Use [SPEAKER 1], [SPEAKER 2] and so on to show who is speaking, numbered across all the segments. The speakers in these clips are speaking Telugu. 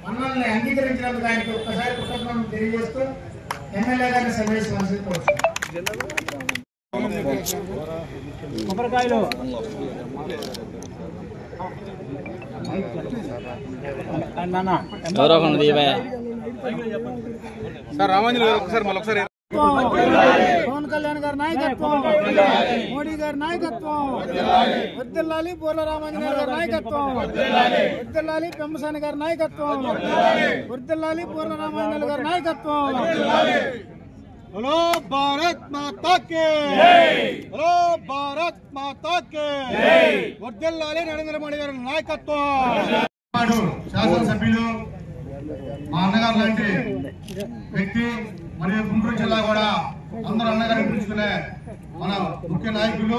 [SPEAKER 1] మనల్ని అంగీకరించినందుకు ఆయనకి ఒక్కసారి కృతజ్ఞతలు తెలియజేస్తూ ఎమ్మెల్యే గారిని సన్నివేశం
[SPEAKER 2] కొబ్బరికాయలు
[SPEAKER 3] సార్ రామాంజలి గారు ఒకసారి మళ్ళీ ఒకసారి
[SPEAKER 2] పవన్ కళ్యాణ్ గారి నాయకత్వం, మోడీ గారి నాయకత్వం, వర్ధిల్లాలి బోర్ల రామాంజనేయులు గారి నాయకత్వం, వర్ధిల్లాలి పెమ్మసాని గారి నాయకత్వం, వర్ధిల్లాలి బోర్ల రామాంజనేయులు గారి నాయకత్వం. హలో భారత్ మాతా కే జై, హలో భారత్ మాతా కే జై, వర్ధిల్లాలి నరేంద్ర మోడీ గారి నాయకత్వం.
[SPEAKER 4] శాసనసభ్యులు మా అన్నగారు లాంటి వ్యక్తి మరియు గుంటూరు జిల్లా కూడా అందరూ అన్నగారిని పిలుచుకునే మన ముఖ్య నాయకులు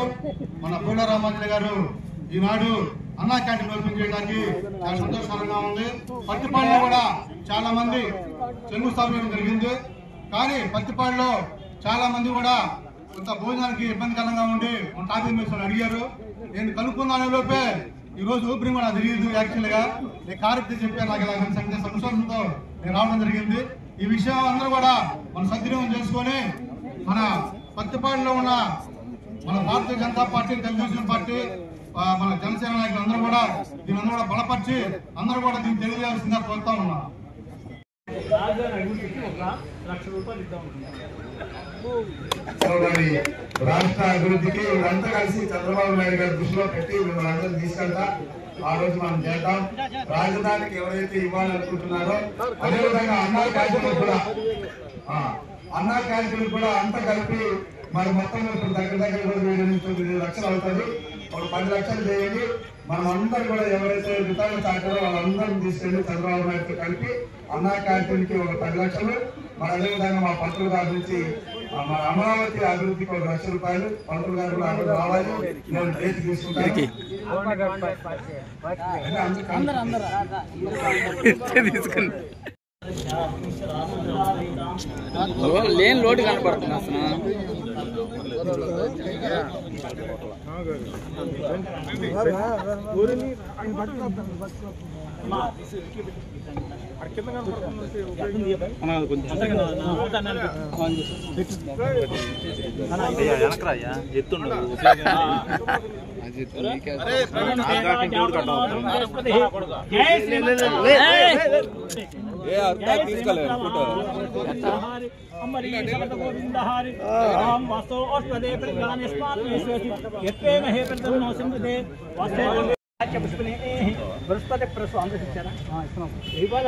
[SPEAKER 4] మన పూల రామాంజలి గారు ఈనాడు అన్నా క్యాంటీన్ ఓపెన్ చేయడానికి చాలా సంతోషకరంగా ఉంది. పత్తిపాడులో కూడా చాలా మంది శంకుస్థాపన జరిగింది. కానీ పత్తిపాడులో చాలా మంది కూడా కొంత భోజనానికి ఇబ్బందికరంగా ఉండి మన టాపిక్ మీద అడిగారు. నేను కనుక్కున్నాను లోపే ఈ రోజు ఓపెనింగ్ కూడా తెలియదు. యాక్చువల్ గా నేను కార్యక్రమం చెప్పాను, నాకు ఇలా సంతోషంతో నేను రావడం జరిగింది. ఈ విషయం అందరూ కూడా మనం సద్వినియోగం చేసుకొని మన పత్తిపాడులో ఉన్న మన భారతీయ జనతా పార్టీ, తెలుగుదేశం పార్టీ, మన జనసేన నాయకులు అందరూ కూడా దీని అందరూ కూడా బలపరిచి అందరూ కూడా దీన్ని తెలియజేయాల్సిందిగా కోరుతా ఉన్నాం.
[SPEAKER 5] రాష్ట్ర అభివృద్ధికి వీళ్ళంతా కలిసి చంద్రబాబు నాయుడు గారి దృష్టిలో పెట్టి మిమ్మల్ని అందరూ తీసుకెళ్తా ఆ రోజు మనం చేద్దాం. రాజధానికి ఎవరైతే ఇవ్వాలనుకుంటున్నారో అదేవిధంగా అన్నా క్యాంటీన్ కూడా అంతా కలిపి మరి మొత్తం ఇప్పుడు దగ్గర 7-9 లక్షలు అవుతుంది. ఒక 10 లక్షలు చేయండి. మనం అందరూ కూడా ఎవరైతే విధానం తాకారో వాళ్ళందరినీ తీసుకెళ్లి చంద్రబాబు నాయుడుతో కలిపి అన్నా క్యాంటీన్ కి ఒక 10 లక్షలు, మరి అదేవిధంగా మా పంతులు గారి నుంచి మన అమరావతి అభివృద్ధికి 1 లక్ష రూపాయలు పంతులు గారు కూడా అందరూ రావాలి. నేను డేట్ తీసుకుంటాను.
[SPEAKER 3] లేని లోటు కనపడుతుంది అసలు. వెనకరాయ్యా ఎత్తుండదు తీసుకోలేదు
[SPEAKER 2] బృహస్పతి ప్రశ్న అందరూ ఇచ్చారా ఇవాళ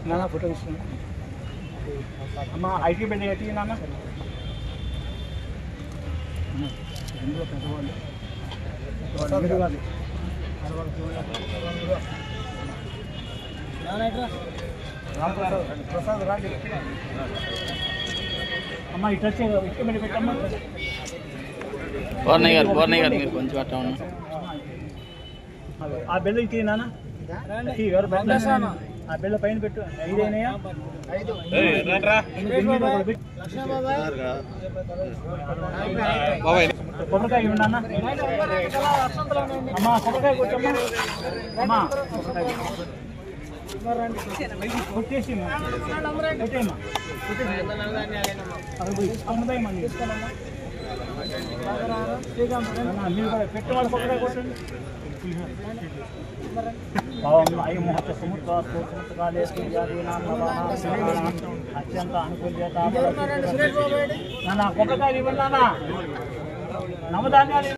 [SPEAKER 2] నాన్న ఫోటో ఇస్తున్నా అమ్మ ఐటీ బిల్డింగ్ ఎట్టి నాన్న ఇందులో పెద్దవాళ్ళు ప్రసాద్ రాండి అమ్మ ఇటు వచ్చే ఇటు మీద పెట్టమ్మా.
[SPEAKER 3] పూర్ణయ్య గారు మీరు కొంచెం అట్లా ఉన్నా
[SPEAKER 2] ఆ బిల్లు ఇచ్చి నాన్న ఆ బిల్లు పైన పెట్టు. 5 అయినాయా? కొబ్బరికాయ ఇవ్వండి అన్న. అమ్మా కొబ్బరికాయ కొట్టమ్మా. అమ్మా కొట్టేసి కొట్టేమ్మా మీరు కూడా పెట్టుబడి కొబ్బరికాయ కొట్టండి. ముహూర్త సముద్ర అత్యంత అనుకూల్యత కొబ్బరికాయలు ఇవ్వండి నాన్న. నవధాన్యాలు